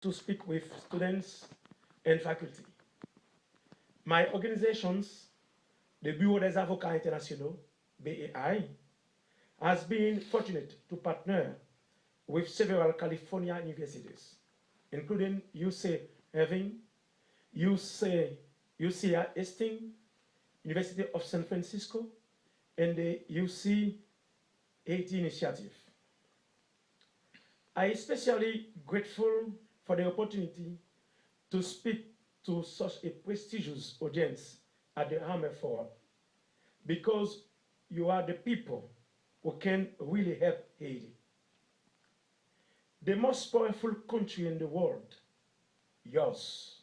to speak with students and faculty. My organizations, the Bureau des Avocats Internationaux, BAI, has been fortunate to partner with several California universities, including UC Irving, UC Hastings, University of San Francisco, and the UC Haiti initiative. I am especially grateful for the opportunity to speak to such a prestigious audience at the Hammer Forum, because you are the people who can really help Haiti. The most powerful country in the world, yours,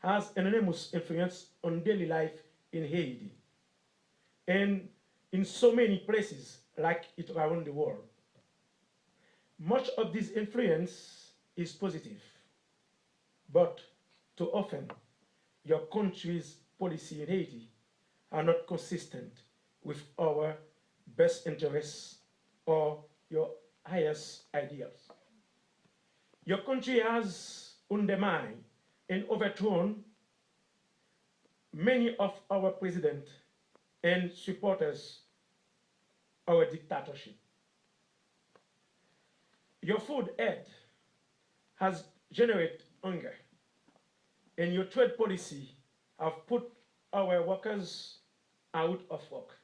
has an enormous influence on daily life in Haiti and in so many places like it around the world. Much of this influence is positive, but too often your country's policy in Haiti are not consistent with our best interests or your highest ideals. Your country has undermined and overthrown many of our presidents and supporters our dictatorship. Your food aid has generated hunger, and your trade policy have put our workers out of work.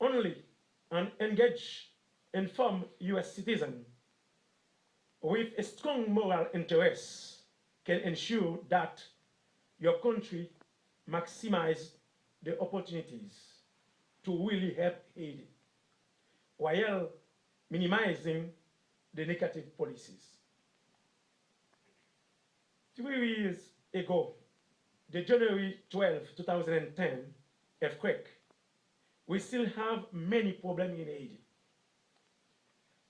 Only an engaged, informed US citizen with a strong moral interest can ensure that your country maximizes the opportunities to really help Haiti, while minimizing the negative policies. 3 years ago, the January 12, 2010 earthquake, we still have many problems in Haiti.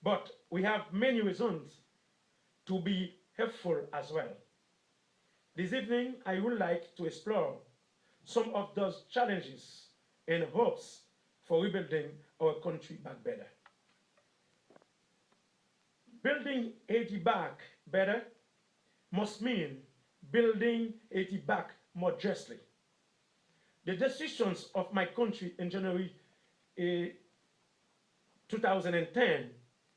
But we have many reasons to be helpful as well. This evening, I would like to explore some of those challenges and hopes for rebuilding our country back better. Building Haiti back better must mean building Haiti back more justly. The decisions of my country in January 2010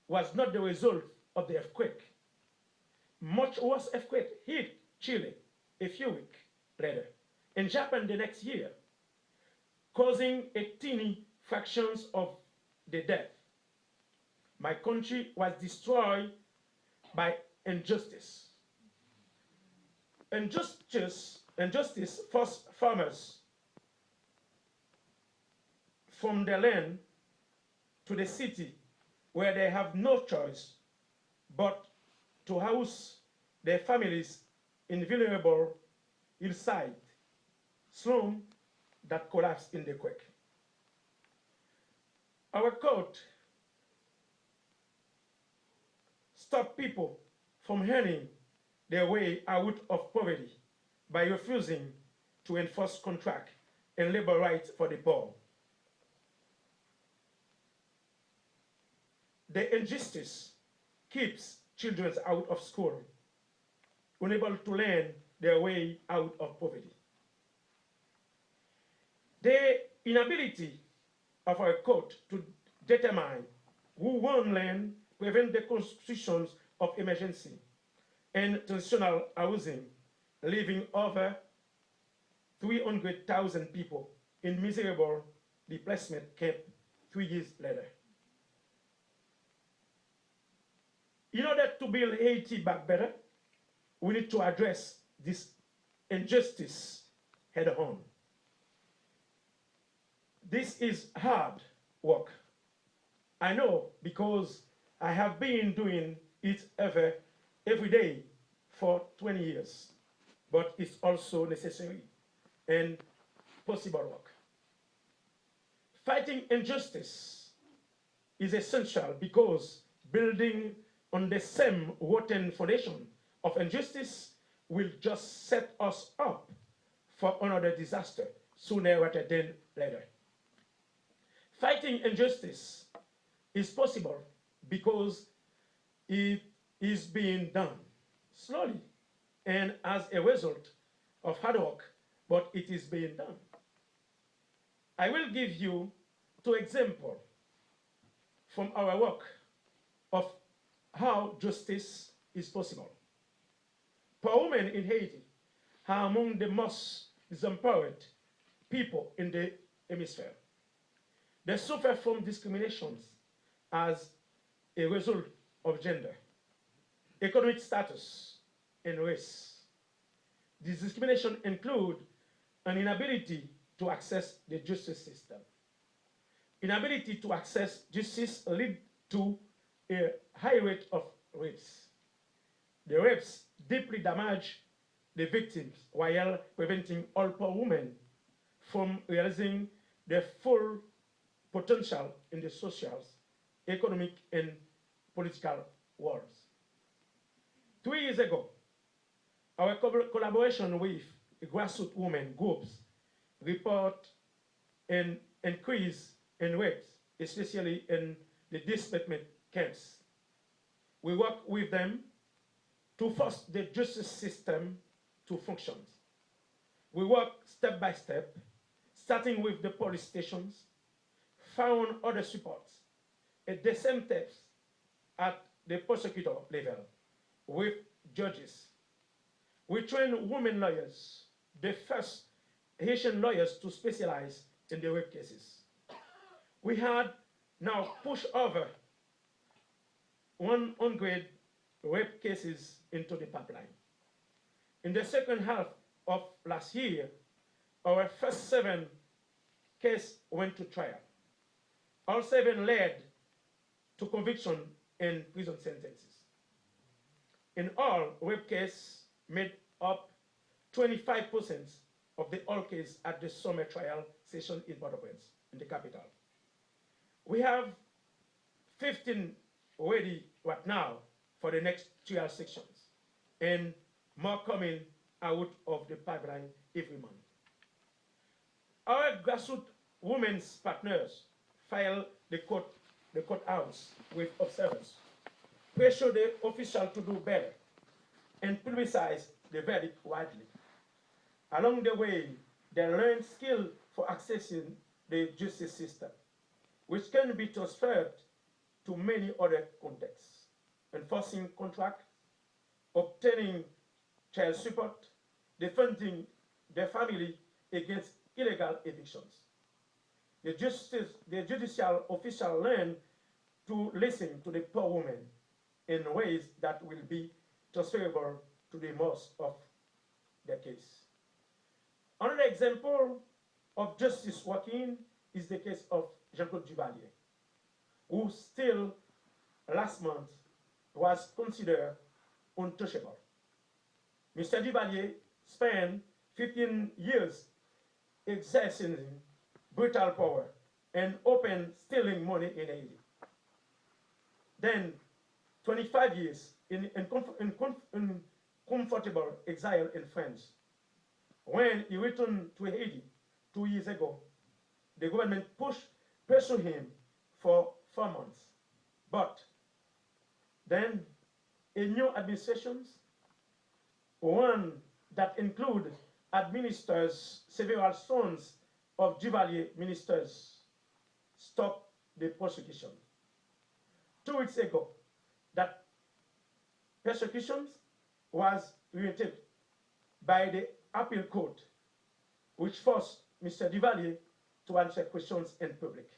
was not the result of the earthquake. Much worse earthquake hit Chile a few weeks later, and Japan the next year, causing a teeny fractions of the death. My country was destroyed by injustice. Injustice forced farmers from their land to the city where they have no choice but to house their families in vulnerable hillside slums that collapsed in the quake. Our court stopped people from earning their way out of poverty by refusing to enforce contract and labor rights for the poor. The injustice keeps children out of school, unable to learn their way out of poverty. The inability of our court to determine who won land prevent the constitutions of emergency and transitional housing, leaving over 300,000 people in miserable displacement camp 3 years later. In order to build Haiti back better, we need to address this injustice head on. This is hard work. I know, because I have been doing it every day for 20 years, but it's also necessary and possible work. Fighting injustice is essential because building on the same rotten foundation of injustice will just set us up for another disaster sooner rather than later. Fighting injustice is possible because it is being done slowly and as a result of hard work, but it is being done. I will give you two examples from our work of how justice is possible. Poor women in Haiti are among the most disempowered people in the hemisphere. They suffer from discriminations as a result of gender, economic status, and race. These discriminations include an inability to access the justice system. Inability to access justice leads to a high rate of rapes. The rapes deeply damage the victims while preventing all poor women from realizing their full potential in the social, economic, and political worlds. 2 years ago, our collaboration with grassroots women groups report an increase in rapes, especially in the displacement camps. We work with them to force the justice system to function. We work step by step, starting with the police stations, found other supports at the same steps at the prosecutor level with judges. We train women lawyers, the first Haitian lawyers to specialize in the rape cases. We had now pushed over 100 rape cases into the pipeline. In the second half of last year, our first 7 cases went to trial. All 7 led to conviction and prison sentences. In all, rape cases made up 25% of the all cases at the summer trial session in Port-au-Prince, in the capital. We have 15 ready right now for the next trial sections, and more coming out of the pipeline every month. Our grassroots women's partners file the courthouse with observers, pressure the official to do better, and publicize the verdict widely. Along the way, they learn skill for accessing the justice system, which can be transferred to many other contexts: enforcing contracts, obtaining child support, defending their family against illegal evictions. The judicial official learn to listen to the poor woman in ways that will be transferable to the most of their case. Another example of justice working is the case of Jean-Claude Duvalier, who still last month was considered untouchable. Mr. Duvalier spent 15 years exercising brutal power and open stealing money in Haiti. Then 25 years in comfortable exile in France. When he returned to Haiti 2 years ago, the government pursued him for 4 months. But then a new administration, one that included administers several sons of Duvalier ministers, stopped the prosecution. 2 weeks ago, that persecution was reiterated by the appeal court, which forced Mr. Duvalier to answer questions in public.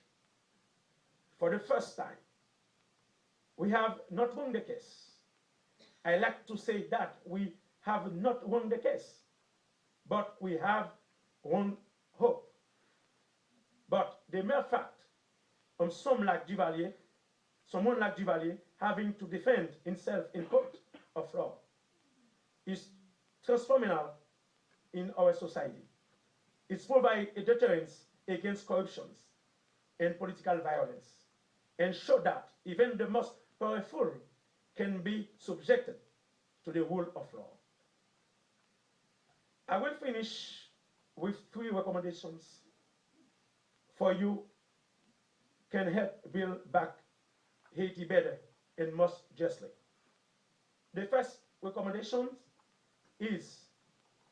For the first time, we have not won the case. I like to say that we have not won the case, but we have won hope. But the mere fact of someone like Duvalier having to defend himself in court of law is transformational in our society. It provides a deterrence against corruption and political violence, and show that even the most powerful can be subjected to the rule of law. I will finish with 3 recommendations for you can help build back Haiti better and most justly. The first recommendation is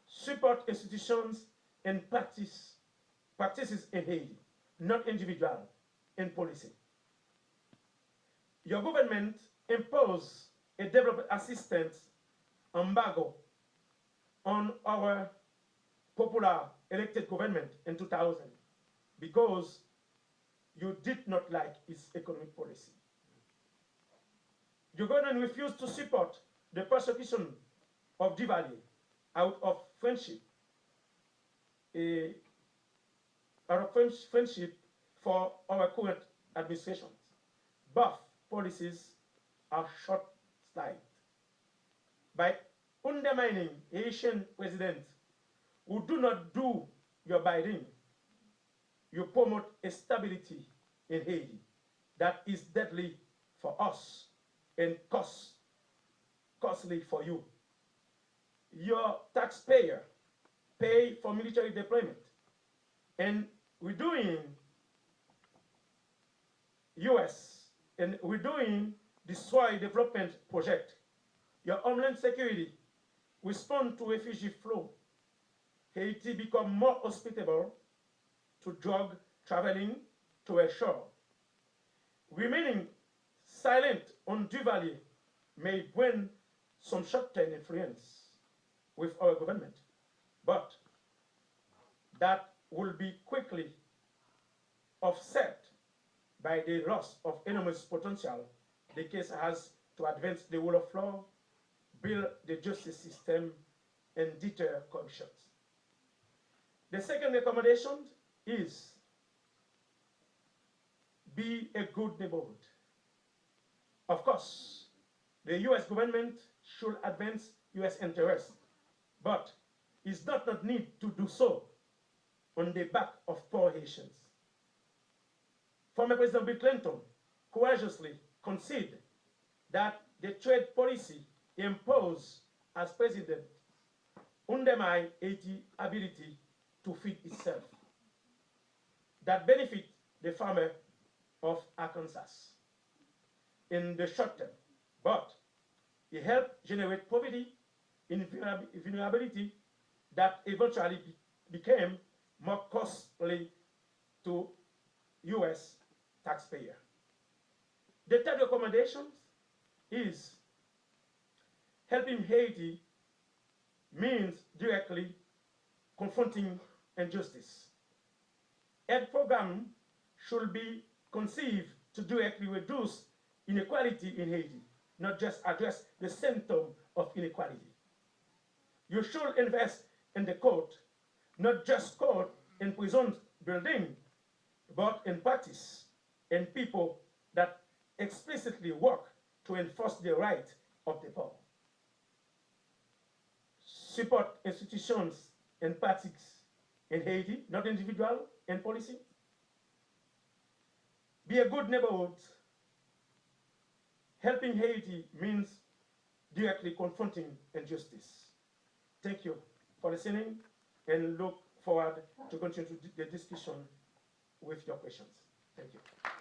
support institutions and practices in Haiti, not individual in policy. Your government imposed a development assistance embargo on our popular elected government in 2000 because you did not like its economic policy. Your government refused to support the persecution of Diwali out of friendship, for our current administrations. Both policies are short-sighted. By undermining Haitian presidents who do not do your bidding, you promote a stability in Haiti that is deadly for us and costly for you. Your taxpayer pay for military deployment, and we're doing destroy development project. Your homeland security respond to refugee flow. Haiti become more hospitable to drug traveling to a shore. Remaining silent on Duvalier may bring some short-term influence with our government, but that will be quickly offset by the loss of enormous potential the case has to advance the rule of law, build the justice system, and deter corruption. The second recommendation is be a good neighborhood. Of course, the US government should advance US interests, but it does not need to do so on the back of poor Haitians. Former President Bill Clinton courageously conceded that the trade policy imposed as president undermined Haiti's ability to feed itself. That benefit the farmer of Arkansas in the short term, but it helped generate poverty and vulnerability that eventually became more costly to US taxpayer. The third recommendation is helping Haiti means directly confronting injustice. Aid program should be conceived to directly reduce inequality in Haiti, not just address the symptom of inequality. You should invest in the court, not just court and prison building, but in practice, in people that explicitly work to enforce the right of the poor. Support institutions and practices in Haiti, not individual and policy. Be a good neighborhood. Helping Haiti means directly confronting injustice. Thank you for listening and look forward to continue the discussion with your questions. Thank you.